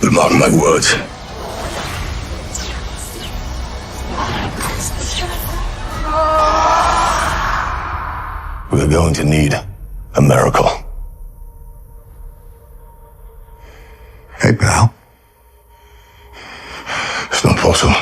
But mark my words. We're going to need a miracle. Hey, pal. It's not possible.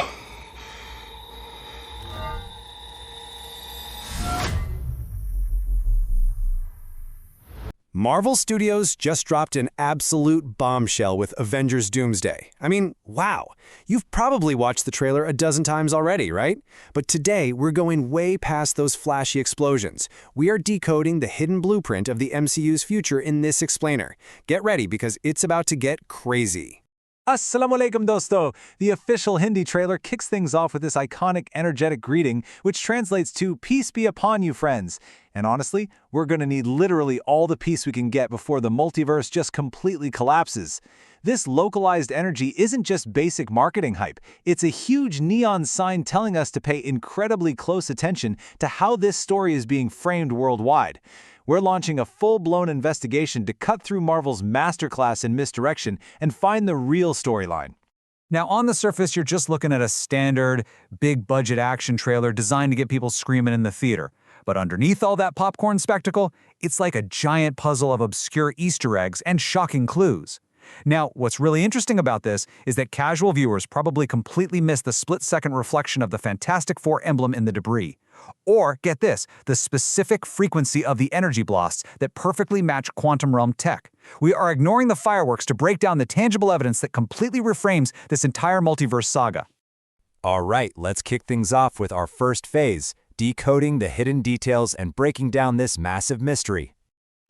Marvel Studios just dropped an absolute bombshell with Avengers Doomsday. I mean, wow. You've probably watched the trailer a dozen times already, right? But today, we're going way past those flashy explosions. We are decoding the hidden blueprint of the MCU's future in this explainer. Get ready because it's about to get crazy. Assalamualaikum dosto! The official Hindi trailer kicks things off with this iconic, energetic greeting, which translates to "Peace be upon you, friends." And honestly, we're gonna need literally all the peace we can get before the multiverse just completely collapses. This localized energy isn't just basic marketing hype. It's a huge neon sign telling us to pay incredibly close attention to how this story is being framed worldwide. We're launching a full-blown investigation to cut through Marvel's masterclass in misdirection and find the real storyline. Now, on the surface, you're just looking at a standard, big-budget action trailer designed to get people screaming in the theater. But underneath all that popcorn spectacle, it's like a giant puzzle of obscure Easter eggs and shocking clues. Now, what's really interesting about this is that casual viewers probably completely miss the split-second reflection of the Fantastic Four emblem in the debris. Or, get this, the specific frequency of the energy blasts that perfectly match quantum realm tech. We are ignoring the fireworks to break down the tangible evidence that completely reframes this entire multiverse saga. All right, let's kick things off with our first phase, decoding the hidden details and breaking down this massive mystery.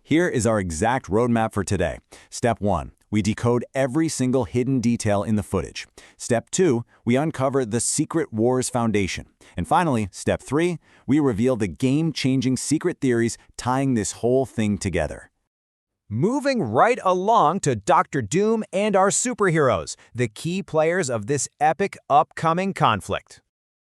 Here is our exact roadmap for today. Step 1. We decode every single hidden detail in the footage. Step 2, we uncover the Secret Wars foundation. And finally, Step 3, we reveal the game-changing secret theories tying this whole thing together. Moving right along to Dr. Doom and our superheroes, the key players of this epic upcoming conflict.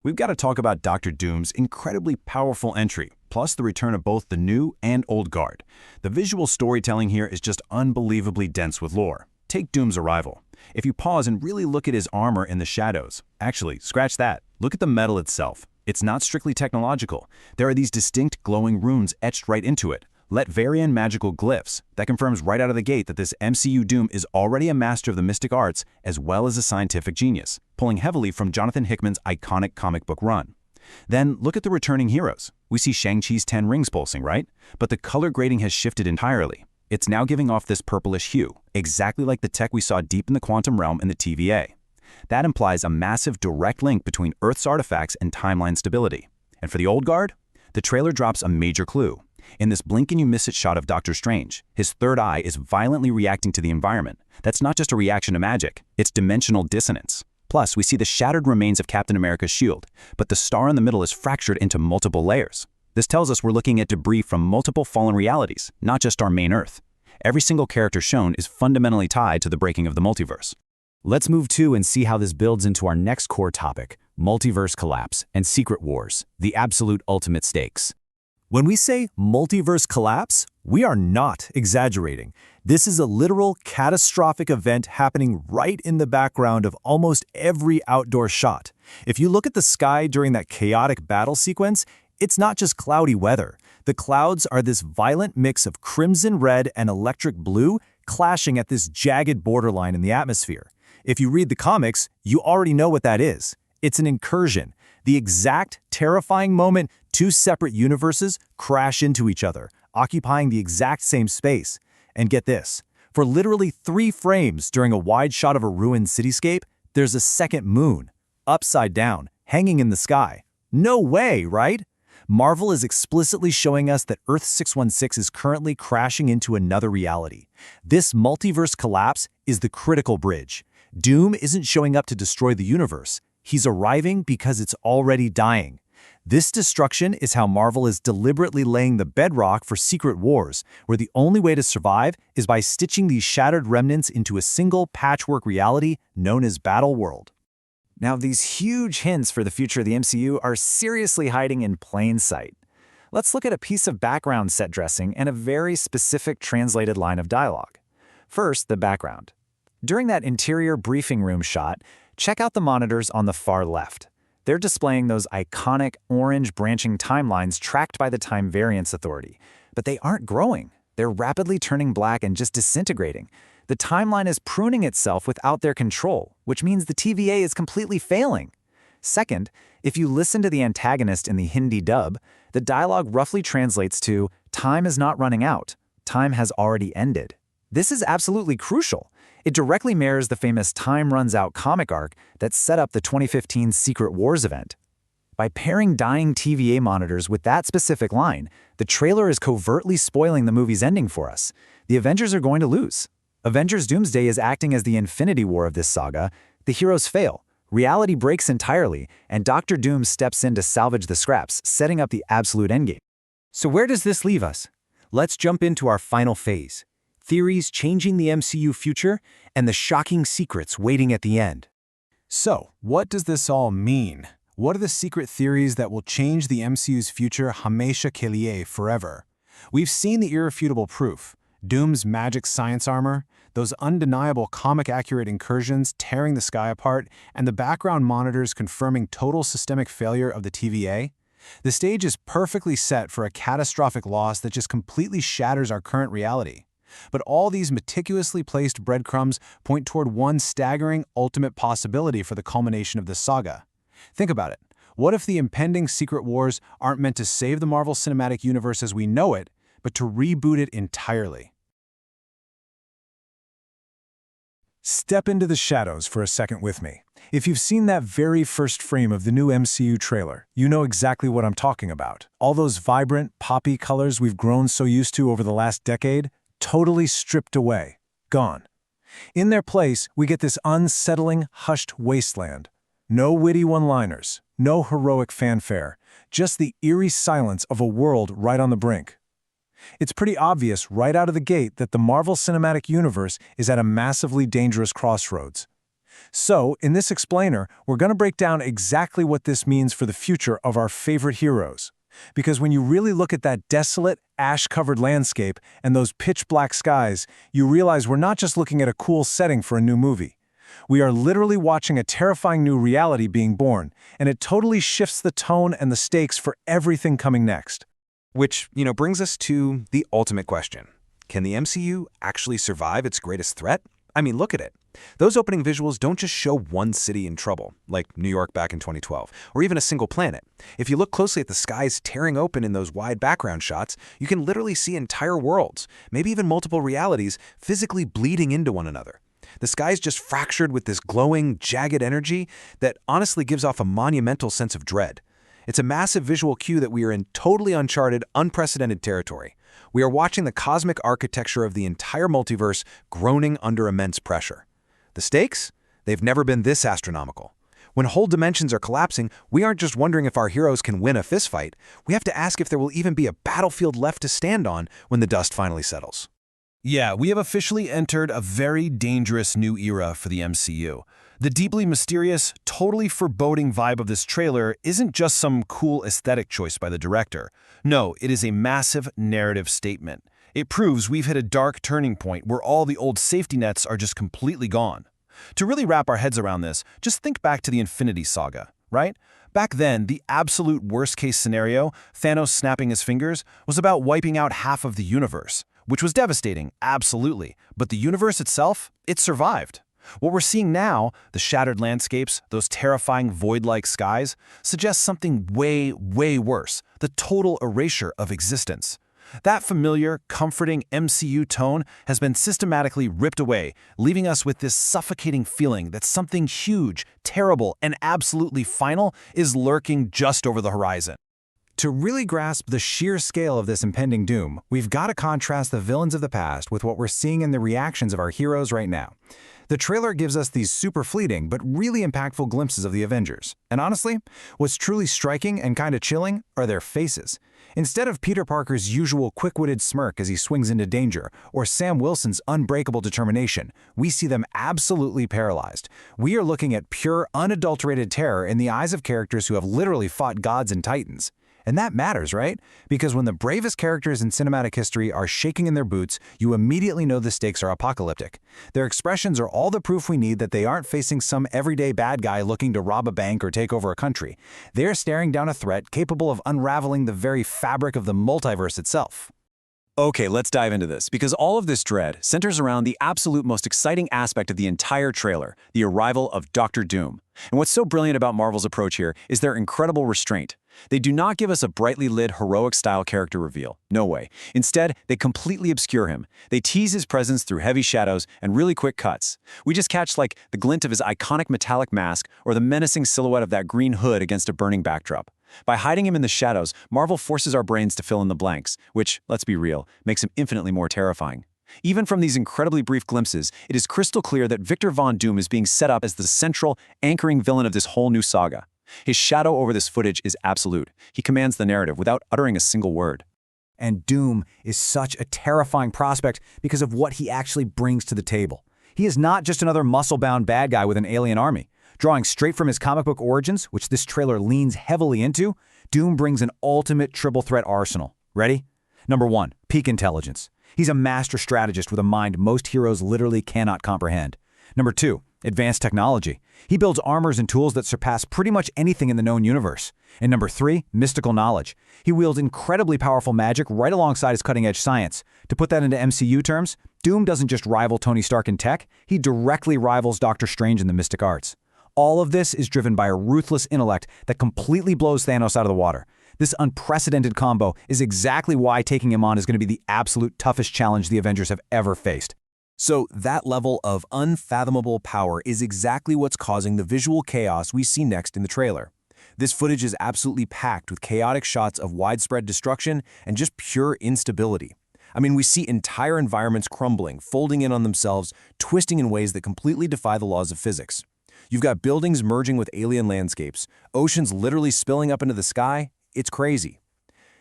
We've got to talk about Dr. Doom's incredibly powerful entry, plus the return of both the new and old guard. The visual storytelling here is just unbelievably dense with lore. Take Doom's arrival. If you pause and really look at his armor in the shadows, actually, scratch that. Look at the metal itself. It's not strictly technological. There are these distinct glowing runes etched right into it. Latverian magical glyphs. That confirms right out of the gate that this MCU Doom is already a master of the mystic arts as well as a scientific genius, pulling heavily from Jonathan Hickman's iconic comic book run. Then look at the returning heroes. We see Shang-Chi's 10 rings pulsing, right? But the color grading has shifted entirely. It's now giving off this purplish hue, exactly like the tech we saw deep in the quantum realm in the TVA. That implies a massive direct link between Earth's artifacts and timeline stability. And for the old guard, the trailer drops a major clue. In this blink-and-you-miss-it shot of Doctor Strange, his third eye is violently reacting to the environment. That's not just a reaction to magic, it's dimensional dissonance. Plus, we see the shattered remains of Captain America's shield, but the star in the middle is fractured into multiple layers. This tells us we're looking at debris from multiple fallen realities, not just our main Earth. Every single character shown is fundamentally tied to the breaking of the multiverse. Let's move to and see how this builds into our next core topic, multiverse collapse and secret wars, the absolute ultimate stakes. When we say multiverse collapse, we are not exaggerating. This is a literal catastrophic event happening right in the background of almost every outdoor shot. If you look at the sky during that chaotic battle sequence, it's not just cloudy weather. The clouds are this violent mix of crimson red and electric blue clashing at this jagged borderline in the atmosphere. If you read the comics, you already know what that is. It's an incursion. The exact terrifying moment two separate universes crash into each other, occupying the exact same space. And get this, for literally 3 frames during a wide shot of a ruined cityscape, there's a second moon, upside down, hanging in the sky. No way, right? Marvel is explicitly showing us that Earth 616 is currently crashing into another reality. This multiverse collapse is the critical bridge. Doom isn't showing up to destroy the universe. He's arriving because it's already dying. This destruction is how Marvel is deliberately laying the bedrock for Secret Wars, where the only way to survive is by stitching these shattered remnants into a single patchwork reality known as Battle World. Now, these huge hints for the future of the MCU are seriously hiding in plain sight. Let's look at a piece of background set dressing and a very specific translated line of dialogue. First, the background. During that interior briefing room shot, check out the monitors on the far left. They're displaying those iconic orange branching timelines tracked by the Time Variance Authority. But they aren't growing. They're rapidly turning black and just disintegrating. The timeline is pruning itself without their control, which means the TVA is completely failing. Second, if you listen to the antagonist in the Hindi dub, the dialogue roughly translates to, "Time is not running out. Time has already ended." This is absolutely crucial. It directly mirrors the famous Time Runs Out comic arc that set up the 2015 Secret Wars event. By pairing dying TVA monitors with that specific line, the trailer is covertly spoiling the movie's ending for us. The Avengers are going to lose. Avengers Doomsday is acting as the Infinity War of this saga. The heroes fail. Reality breaks entirely, and Dr. Doom steps in to salvage the scraps, setting up the absolute endgame. So where does this leave us? Let's jump into our final phase. Theories changing the MCU future and the shocking secrets waiting at the end. So, what does this all mean? What are the secret theories that will change the MCU's future hamesha ke liye forever? We've seen the irrefutable proof. Doom's magic science armor, those undeniable comic-accurate incursions tearing the sky apart, and the background monitors confirming total systemic failure of the TVA. The stage is perfectly set for a catastrophic loss that just completely shatters our current reality. But all these meticulously placed breadcrumbs point toward one staggering ultimate possibility for the culmination of this saga. Think about it. What if the impending Secret Wars aren't meant to save the Marvel Cinematic Universe as we know it, but to reboot it entirely? Step into the shadows for a second with me. If you've seen that very first frame of the new MCU trailer, you know exactly what I'm talking about. All those vibrant, poppy colors we've grown so used to over the last decade, totally stripped away, gone. In their place, we get this unsettling, hushed wasteland. No witty one-liners, no heroic fanfare, just the eerie silence of a world right on the brink. It's pretty obvious right out of the gate that the Marvel Cinematic Universe is at a massively dangerous crossroads. So, in this explainer, we're going to break down exactly what this means for the future of our favorite heroes. Because when you really look at that desolate, ash-covered landscape and those pitch-black skies, you realize we're not just looking at a cool setting for a new movie. We are literally watching a terrifying new reality being born, and it totally shifts the tone and the stakes for everything coming next. Which, brings us to the ultimate question. Can the MCU actually survive its greatest threat? I mean, look at it. Those opening visuals don't just show one city in trouble, like New York back in 2012, or even a single planet. If you look closely at the skies tearing open in those wide background shots, you can literally see entire worlds, maybe even multiple realities, physically bleeding into one another. The sky's just fractured with this glowing, jagged energy that honestly gives off a monumental sense of dread. It's a massive visual cue that we are in totally uncharted, unprecedented territory. We are watching the cosmic architecture of the entire multiverse groaning under immense pressure. The stakes? They've never been this astronomical. When whole dimensions are collapsing, we aren't just wondering if our heroes can win a fistfight. We have to ask if there will even be a battlefield left to stand on when the dust finally settles. Yeah, we have officially entered a very dangerous new era for the MCU. The deeply mysterious, totally foreboding vibe of this trailer isn't just some cool aesthetic choice by the director. No, it is a massive narrative statement. It proves we've hit a dark turning point where all the old safety nets are just completely gone. To really wrap our heads around this, just think back to the Infinity Saga, right? Back then, the absolute worst-case scenario, Thanos snapping his fingers, was about wiping out half of the universe, which was devastating, absolutely. But the universe itself, it survived. What we're seeing now, the shattered landscapes, those terrifying void-like skies, suggests something way, way worse, the total erasure of existence. That familiar, comforting MCU tone has been systematically ripped away, leaving us with this suffocating feeling that something huge, terrible, and absolutely final is lurking just over the horizon. To really grasp the sheer scale of this impending doom, we've got to contrast the villains of the past with what we're seeing in the reactions of our heroes right now. The trailer gives us these super fleeting but really impactful glimpses of the Avengers. And honestly, what's truly striking and kind of chilling are their faces. Instead of Peter Parker's usual quick-witted smirk as he swings into danger, or Sam Wilson's unbreakable determination, we see them absolutely paralyzed. We are looking at pure, unadulterated terror in the eyes of characters who have literally fought gods and titans. And that matters, right? Because when the bravest characters in cinematic history are shaking in their boots, you immediately know the stakes are apocalyptic. Their expressions are all the proof we need that they aren't facing some everyday bad guy looking to rob a bank or take over a country. They're staring down a threat capable of unraveling the very fabric of the multiverse itself. Okay, let's dive into this, because all of this dread centers around the absolute most exciting aspect of the entire trailer, the arrival of Doctor Doom. And what's so brilliant about Marvel's approach here is their incredible restraint. They do not give us a brightly lit, heroic-style character reveal. No way. Instead, they completely obscure him. They tease his presence through heavy shadows and really quick cuts. We just catch, like, the glint of his iconic metallic mask or the menacing silhouette of that green hood against a burning backdrop. By hiding him in the shadows, Marvel forces our brains to fill in the blanks, which, let's be real, makes him infinitely more terrifying. Even from these incredibly brief glimpses, it is crystal clear that Victor Von Doom is being set up as the central, anchoring villain of this whole new saga. His shadow over this footage is absolute. He commands the narrative without uttering a single word. And Doom is such a terrifying prospect because of what he actually brings to the table. He is not just another muscle-bound bad guy with an alien army. Drawing straight from his comic book origins, which this trailer leans heavily into, Doom brings an ultimate triple threat arsenal. Ready? Number 1, peak intelligence. He's a master strategist with a mind most heroes literally cannot comprehend. Number 2, advanced technology. He builds armors and tools that surpass pretty much anything in the known universe. And number 3, mystical knowledge. He wields incredibly powerful magic right alongside his cutting-edge science. To put that into MCU terms, Doom doesn't just rival Tony Stark in tech, he directly rivals Doctor Strange in the mystic arts. All of this is driven by a ruthless intellect that completely blows Thanos out of the water. This unprecedented combo is exactly why taking him on is going to be the absolute toughest challenge the Avengers have ever faced. So that level of unfathomable power is exactly what's causing the visual chaos we see next in the trailer. This footage is absolutely packed with chaotic shots of widespread destruction and just pure instability. I mean, we see entire environments crumbling, folding in on themselves, twisting in ways that completely defy the laws of physics. You've got buildings merging with alien landscapes, oceans literally spilling up into the sky. It's crazy.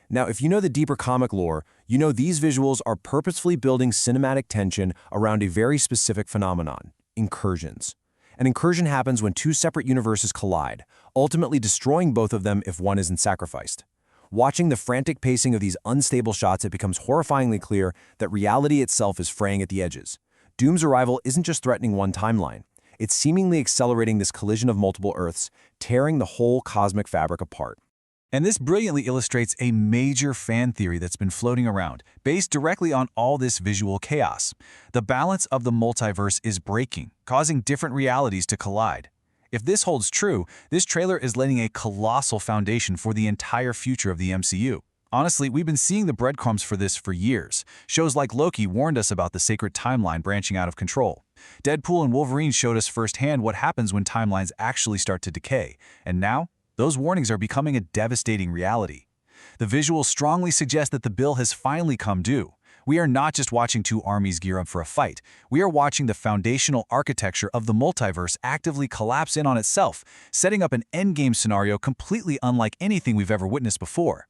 Now, if you know the deeper comic lore, you know these visuals are purposefully building cinematic tension around a very specific phenomenon: incursions. An incursion happens when two separate universes collide, ultimately destroying both of them if one isn't sacrificed. Watching the frantic pacing of these unstable shots, it becomes horrifyingly clear that reality itself is fraying at the edges. Doom's arrival isn't just threatening one timeline. It's seemingly accelerating this collision of multiple Earths, tearing the whole cosmic fabric apart. And this brilliantly illustrates a major fan theory that's been floating around, based directly on all this visual chaos. The balance of the multiverse is breaking, causing different realities to collide. If this holds true, this trailer is laying a colossal foundation for the entire future of the MCU. Honestly, we've been seeing the breadcrumbs for this for years. Shows like Loki warned us about the sacred timeline branching out of control. Deadpool and Wolverine showed us firsthand what happens when timelines actually start to decay. And now, those warnings are becoming a devastating reality. The visuals strongly suggest that the bill has finally come due. We are not just watching two armies gear up for a fight. We are watching the foundational architecture of the multiverse actively collapse in on itself, setting up an endgame scenario completely unlike anything we've ever witnessed before.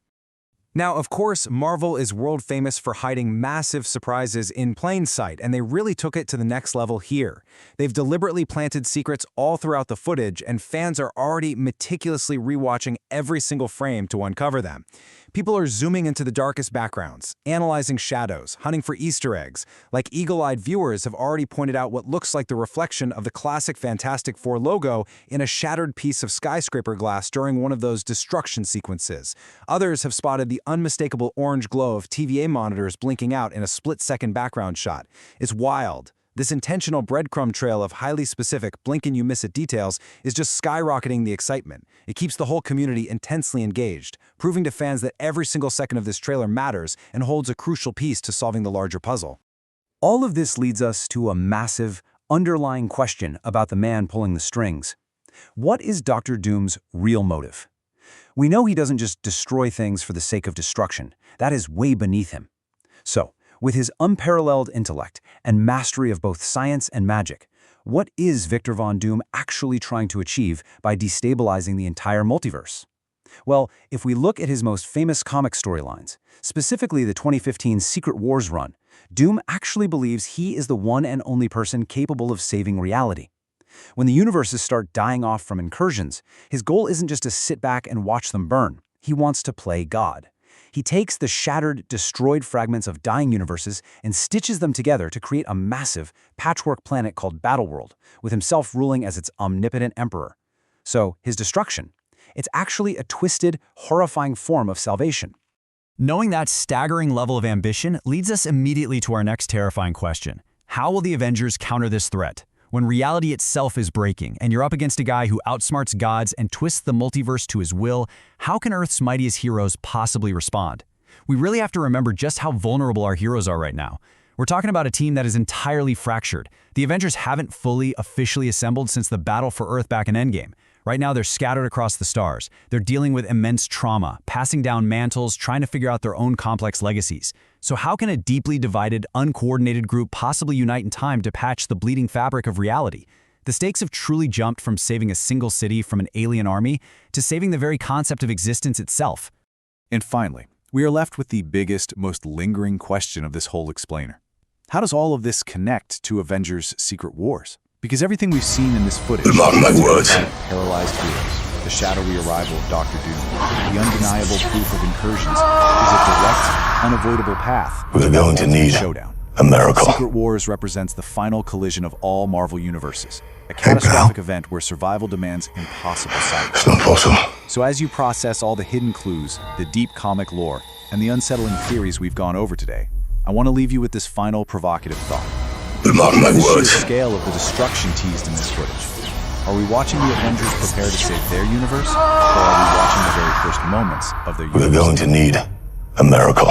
Now, of course, Marvel is world famous for hiding massive surprises in plain sight, and they really took it to the next level here. They've deliberately planted secrets all throughout the footage, and fans are already meticulously rewatching every single frame to uncover them. People are zooming into the darkest backgrounds, analyzing shadows, hunting for Easter eggs. Like eagle-eyed viewers have already pointed out what looks like the reflection of the classic Fantastic Four logo in a shattered piece of skyscraper glass during one of those destruction sequences. Others have spotted the unmistakable orange glow of TVA monitors blinking out in a split-second background shot. It's wild. This intentional breadcrumb trail of highly specific blink-and-you-miss-it details is just skyrocketing the excitement. It keeps the whole community intensely engaged, proving to fans that every single second of this trailer matters and holds a crucial piece to solving the larger puzzle. All of this leads us to a massive, underlying question about the man pulling the strings. What is Dr. Doom's real motive? We know he doesn't just destroy things for the sake of destruction. That is way beneath him. So, with his unparalleled intellect and mastery of both science and magic, what is Victor Von Doom actually trying to achieve by destabilizing the entire multiverse? Well, if we look at his most famous comic storylines, specifically the 2015 Secret Wars run, Doom actually believes he is the one and only person capable of saving reality. When the universes start dying off from incursions, his goal isn't just to sit back and watch them burn. He wants to play God. He takes the shattered, destroyed fragments of dying universes and stitches them together to create a massive, patchwork planet called Battleworld, with himself ruling as its omnipotent emperor. So, his destruction, it's actually a twisted, horrifying form of salvation. Knowing that staggering level of ambition leads us immediately to our next terrifying question. How will the Avengers counter this threat? When reality itself is breaking, and you're up against a guy who outsmarts gods and twists the multiverse to his will, how can Earth's mightiest heroes possibly respond? We really have to remember just how vulnerable our heroes are right now. We're talking about a team that is entirely fractured. The Avengers haven't fully, officially assembled since the battle for Earth back in Endgame. Right now, they're scattered across the stars. They're dealing with immense trauma, passing down mantles, trying to figure out their own complex legacies. So how can a deeply divided, uncoordinated group possibly unite in time to patch the bleeding fabric of reality? The stakes have truly jumped from saving a single city from an alien army to saving the very concept of existence itself. And finally, we are left with the biggest, most lingering question of this whole explainer. How does all of this connect to Avengers' Secret Wars? Because everything we've seen in this footage, Mark my words, paralyzed heroes, the shadowy arrival of Dr. Doom, the undeniable proof of incursions, is a direct, unavoidable path we're going to need showdown. a miracle. Secret Wars represents the final collision of all Marvel universes, a catastrophic event where survival demands impossible sight. It's not possible. So as you process all the hidden clues, the deep comic lore, and the unsettling theories we've gone over today, I want to leave you with this final provocative thought. Mark my The sheer words. scale of the destruction teased in this footage. Are we watching the Avengers prepare to save their universe, or are we watching the very first moments of their universe? We're going to need a miracle.